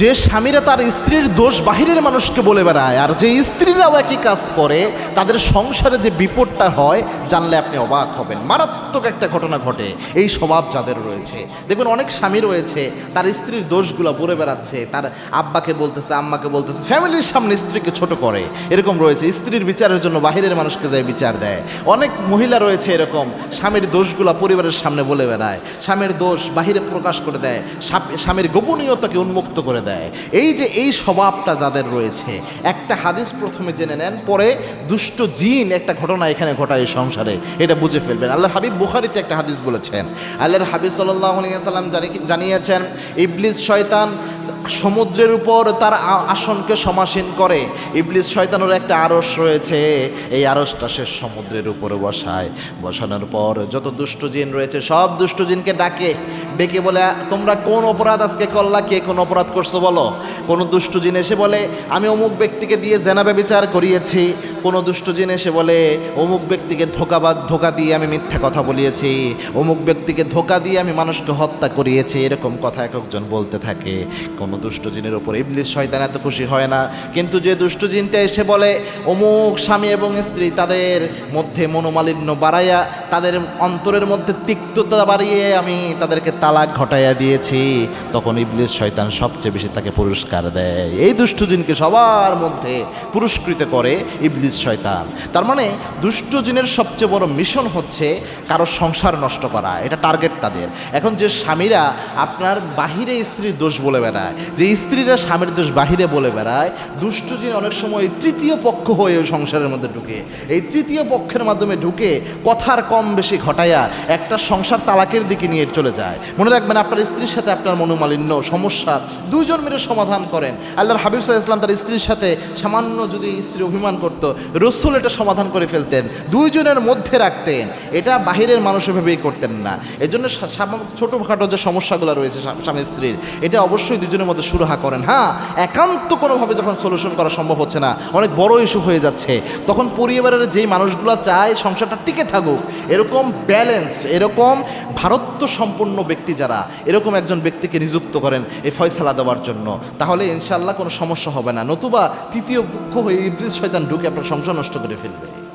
যে স্বামীরা তার স্ত্রীর দোষ বাহিরের মানুষকে বলে বেড়ায় আর যে স্ত্রীরাও একই কাজ করে তাদের সংসারে যে বিপদটা হয় জানলে আপনি অবাক হবেন। মারাত্মক একটা ঘটনা ঘটে এই স্বভাব যাদের রয়েছে। দেখবেন অনেক স্বামী রয়েছে তার স্ত্রীর দোষগুলো বলে বেড়াচ্ছে, তার আব্বাকে বলতেছে, আম্মাকে বলতেছে, ফ্যামিলির সামনে স্ত্রীকে ছোট করে, এরকম রয়েছে। স্ত্রীর বিচারের জন্য বাহিরের মানুষকে যায় বিচার দেয়। অনেক মহিলা রয়েছে এরকম, স্বামীর দোষগুলো পরিবারের সামনে বলে বেড়ায়, স্বামীর দোষ বাহিরে প্রকাশ করে দেয়, স্বামীর গোপনীয়তাকে উন্মুক্ত করে দেয়। এই স্বভাবটা যাদের রয়েছে, একটা হাদিস প্রথমে জেনে নেন, পরে দুষ্ট জিন একটা ঘটনা এখানে ঘটায় এই সংসারে, এটা বুঝে ফেলবেন। আল্লাহর হাবিব বুখারীতে একটা হাদিস বলেছেন। আল্লাহর হাবিব সাল্লাল্লাহু আলাইহি ওয়াসাল্লাম জানিয়েছেন, ইবলিস শয়তান সমুদ্রের উপর তার আসনকে সমাসীন করে। ইবলিস শয়তানের একটা আরশ রয়েছে, এই আরশটা সে সমুদ্রের উপরে বসানোর পর যত দুষ্ট জিন রয়েছে সব দুষ্ট জিনকে ডেকে বলে, তোমরা কোন অপরাধ আজকে করলা, কে কোন অপরাধ করছো বলো। কোন দুষ্ট জিন এসে বলে, আমি অমুক ব্যক্তিকে দিয়ে জেনা ব্যভিচার করিয়েছি। কোন দুষ্ট জিন এসে বলে, অমুক ব্যক্তিকে ধোকা দিয়ে আমি মিথ্যা কথা বলিয়েছি, অমুক ব্যক্তিকে ধোকা দিয়ে আমি মানুষকে হত্যা করিয়েছি। এরকম কথা এক একজন বলতে থাকে। কোন দুষ্ট জিনের ওপর ইবলিস শয়তান এত খুশি হয় না, কিন্তু যে দুষ্ট জিনটা এসে বলে, অমুক স্বামী এবং স্ত্রী তাদের মধ্যে মনোমালিন্য বাড়াইয়া, তাদের অন্তরের মধ্যে তিক্ততা বাড়িয়ে আমি তাদেরকে তালাক ঘটাইয়া দিয়েছি, তখন ইবলিস শয়তান সবচেয়ে বেশি তাকে পুরস্কার দেয়। এই দুষ্ট জিনকে সবার মধ্যে পুরস্কৃত করে ইবলিস শয়তান। তার মানে দুষ্ট জিনের সবচেয়ে বড় মিশন হচ্ছে কারো সংসার নষ্ট করা, এটা টার্গেট তাদের। এখন যে স্বামীরা আপনার বাহিরে স্ত্রীর দোষ বলে বেড়ায়, যে স্ত্রীরা স্বামীর দোষ বাহিরে বলে বেড়ায়, দুষ্ট জিন অনেক সময় তৃতীয় পক্ষ হয়ে ওই সংসারের মধ্যে ঢুকে। এই তৃতীয় পক্ষের মাধ্যমে ঢুকে কথার কম বেশি ঘটাইয়া একটা সংসার তালাকের দিকে নিয়ে চলে যায়। মনে রাখবেন, আপনার স্ত্রীর সাথে আপনার মনোমালিন্য সমস্যা দুইজন মিলে সমাধান করেন। আল্লাহর হাবিব সাল্লাল্লাহু আলাইহি ওয়াসাল্লাম তার স্ত্রীর সাথে সামান্য যদি স্ত্রী অভিমান করতো, রাসূল এটা সমাধান করে ফেলতেন, দুইজনের মধ্যে রাখতেন। এটা বাহিরের মানুষ ভেবেই করতেন না। এজন্য ছোটোখাটো যে সমস্যাগুলো রয়েছে স্বামী স্ত্রীর, এটা অবশ্যই দুজনের মধ্যে সুরাহা করেন। হ্যাঁ, একান্ত কোনোভাবে যখন সলিউশন করা সম্ভব হচ্ছে না, অনেক বড় ইস্যু হয়ে যাচ্ছে, তখন পরিবারের যেই মানুষগুলো চায় সংসারটা টিকে থাকুক, এরকম ব্যালেন্সড, এরকম ভারত্ব সম্পন্ন ব্যক্তি যারা, এরকম একজন ব্যক্তিকে নিযুক্ত করেন এই ফয়সালা দেওয়ার জন্য, তাহলে ইনশাআল্লাহ কোনো সমস্যা হবে না। নতুবা তৃতীয় পক্ষ হয়ে ইবলিস শয়তান ঢুকে আপনার সংসার নষ্ট করে ফেলবে।